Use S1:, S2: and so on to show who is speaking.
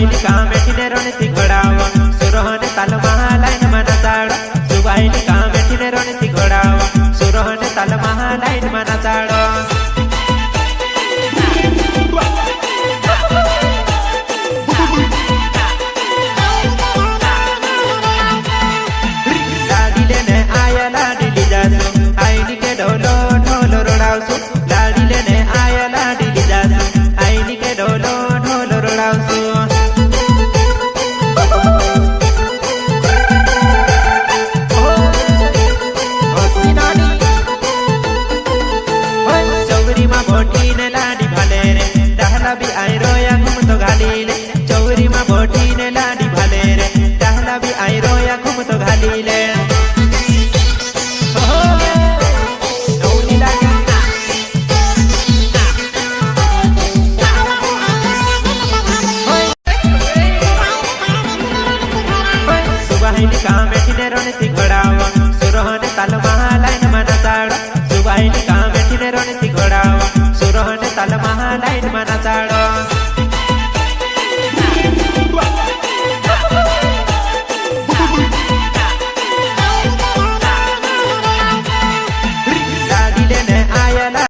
S1: सुबाहिली का मेठीने रणती घोडावा सुरोहने ताल महालाइन मना चाड़ सुबाहिली का मेठीने रणती घोडावा सुरोहने ताल महालाइन मना चाड़ चौरी मा बोटी ने लाडी भले रे टहला भी आई रोया घूम तो घाली ले सुबाहिली का मेठीने रणती घोडावा सुरोहने ताल महालाइन मना चाड़ सुबाहिली का मेठीने रणती घोडावा सुरोहने ताल महालाइन मना चाड़